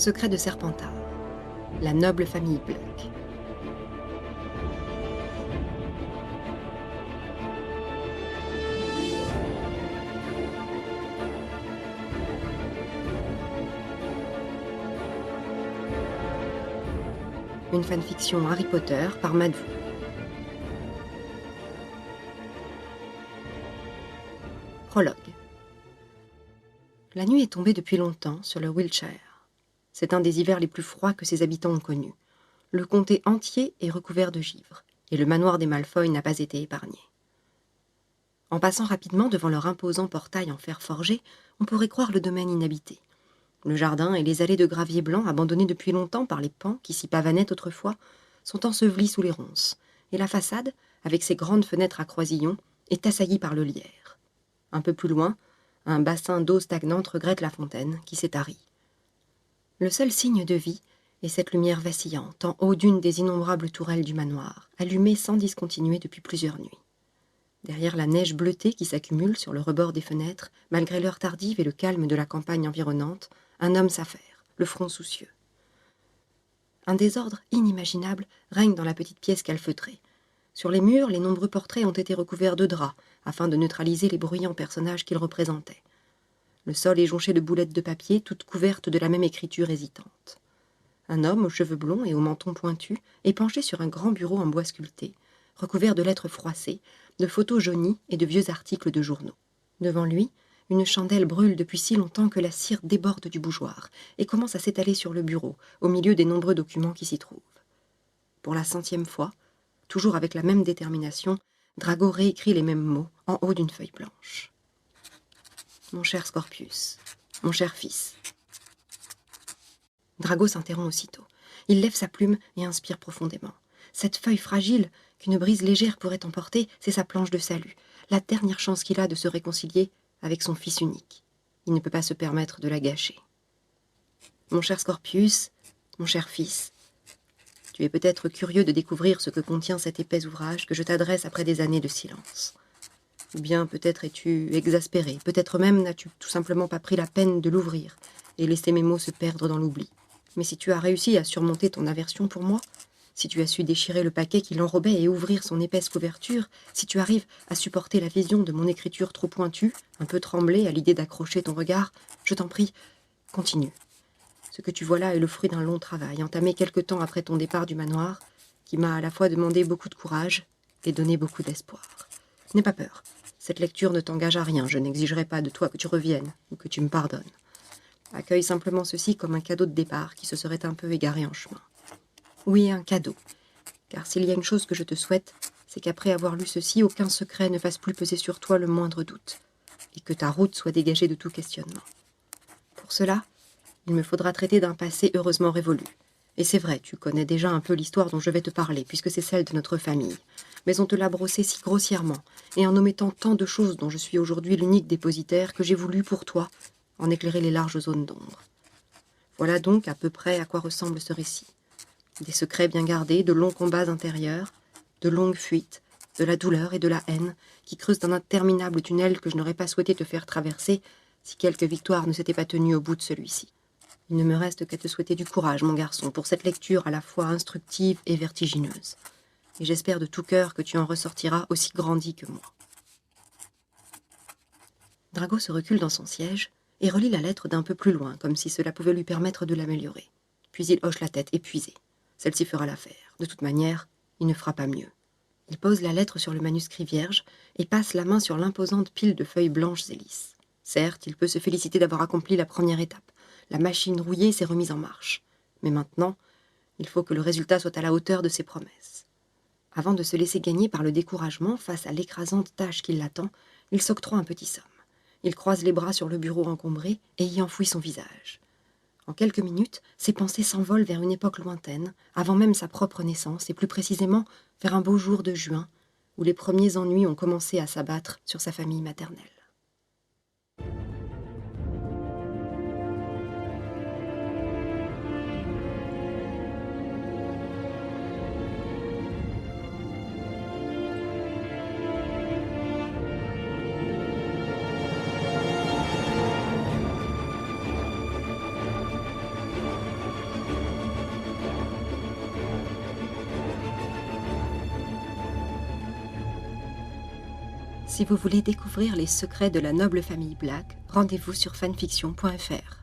Secret de Serpentard. La noble famille Pluck. Une fanfiction Harry Potter par Madou. Prologue. La nuit est tombée depuis longtemps sur le Wiltshire. C'est un des hivers les plus froids que ses habitants ont connus. Le comté entier est recouvert de givre, et le manoir des Malfoy n'a pas été épargné. En passant rapidement devant leur imposant portail en fer forgé, on pourrait croire le domaine inhabité. Le jardin et les allées de gravier blanc, abandonnés depuis longtemps par les paons qui s'y pavanaient autrefois, sont ensevelis sous les ronces, et la façade, avec ses grandes fenêtres à croisillons, est assaillie par le lierre. Un peu plus loin, un bassin d'eau stagnante regrette la fontaine qui s'est tarie. Le seul signe de vie est cette lumière vacillante en haut d'une des innombrables tourelles du manoir, allumée sans discontinuer depuis plusieurs nuits. Derrière la neige bleutée qui s'accumule sur le rebord des fenêtres, malgré l'heure tardive et le calme de la campagne environnante, un homme s'affaire, le front soucieux. Un désordre inimaginable règne dans la petite pièce calfeutrée. Sur les murs, les nombreux portraits ont été recouverts de draps, afin de neutraliser les bruyants personnages qu'ils représentaient. Le sol est jonché de boulettes de papier, toutes couvertes de la même écriture hésitante. Un homme aux cheveux blonds et au menton pointu est penché sur un grand bureau en bois sculpté, recouvert de lettres froissées, de photos jaunies et de vieux articles de journaux. Devant lui, une chandelle brûle depuis si longtemps que la cire déborde du bougeoir et commence à s'étaler sur le bureau, au milieu des nombreux documents qui s'y trouvent. Pour la 100e fois, toujours avec la même détermination, Drago réécrit les mêmes mots en haut d'une feuille blanche. Mon cher Scorpius, mon cher fils. Drago s'interrompt aussitôt. Il lève sa plume et inspire profondément. Cette feuille fragile qu'une brise légère pourrait emporter, c'est sa planche de salut, la dernière chance qu'il a de se réconcilier avec son fils unique. Il ne peut pas se permettre de la gâcher. Mon cher Scorpius, mon cher fils, tu es peut-être curieux de découvrir ce que contient cet épais ouvrage que je t'adresse après des années de silence. Ou bien peut-être es-tu exaspéré, peut-être même n'as-tu tout simplement pas pris la peine de l'ouvrir et laissé mes mots se perdre dans l'oubli. Mais si tu as réussi à surmonter ton aversion pour moi, si tu as su déchirer le paquet qui l'enrobait et ouvrir son épaisse couverture, si tu arrives à supporter la vision de mon écriture trop pointue, un peu tremblée à l'idée d'accrocher ton regard, je t'en prie, continue. Ce que tu vois là est le fruit d'un long travail, entamé quelque temps après ton départ du manoir, qui m'a à la fois demandé beaucoup de courage et donné beaucoup d'espoir. N'aie pas peur, cette lecture ne t'engage à rien, je n'exigerai pas de toi que tu reviennes ou que tu me pardonnes. Accueille simplement ceci comme un cadeau de départ qui se serait un peu égaré en chemin. Oui, un cadeau. Car s'il y a une chose que je te souhaite, c'est qu'après avoir lu ceci, aucun secret ne fasse plus peser sur toi le moindre doute, et que ta route soit dégagée de tout questionnement. Pour cela, il me faudra traiter d'un passé heureusement révolu. Et c'est vrai, tu connais déjà un peu l'histoire dont je vais te parler, puisque c'est celle de notre famille. Mais on te l'a brossée si grossièrement, et en omettant tant de choses dont je suis aujourd'hui l'unique dépositaire, que j'ai voulu, pour toi, en éclairer les larges zones d'ombre. Voilà donc à peu près à quoi ressemble ce récit. Des secrets bien gardés, de longs combats intérieurs, de longues fuites, de la douleur et de la haine, qui creusent un interminable tunnel que je n'aurais pas souhaité te faire traverser si quelque victoire ne s'était pas tenue au bout de celui-ci. Il ne me reste qu'à te souhaiter du courage, mon garçon, pour cette lecture à la fois instructive et vertigineuse. Et j'espère de tout cœur que tu en ressortiras aussi grandi que moi. Drago se recule dans son siège et relit la lettre d'un peu plus loin, comme si cela pouvait lui permettre de l'améliorer. Puis il hoche la tête, épuisé. Celle-ci fera l'affaire. De toute manière, il ne fera pas mieux. Il pose la lettre sur le manuscrit vierge et passe la main sur l'imposante pile de feuilles blanches et lisses. Certes, il peut se féliciter d'avoir accompli la première étape. La machine rouillée s'est remise en marche. Mais maintenant, il faut que le résultat soit à la hauteur de ses promesses. Avant de se laisser gagner par le découragement face à l'écrasante tâche qui l'attend, il s'octroie un petit somme. Il croise les bras sur le bureau encombré et y enfouit son visage. En quelques minutes, ses pensées s'envolent vers une époque lointaine, avant même sa propre naissance, et plus précisément vers un beau jour de juin, où les premiers ennuis ont commencé à s'abattre sur sa famille maternelle. Si vous voulez découvrir les secrets de la noble famille Black, rendez-vous sur fanfiction.fr.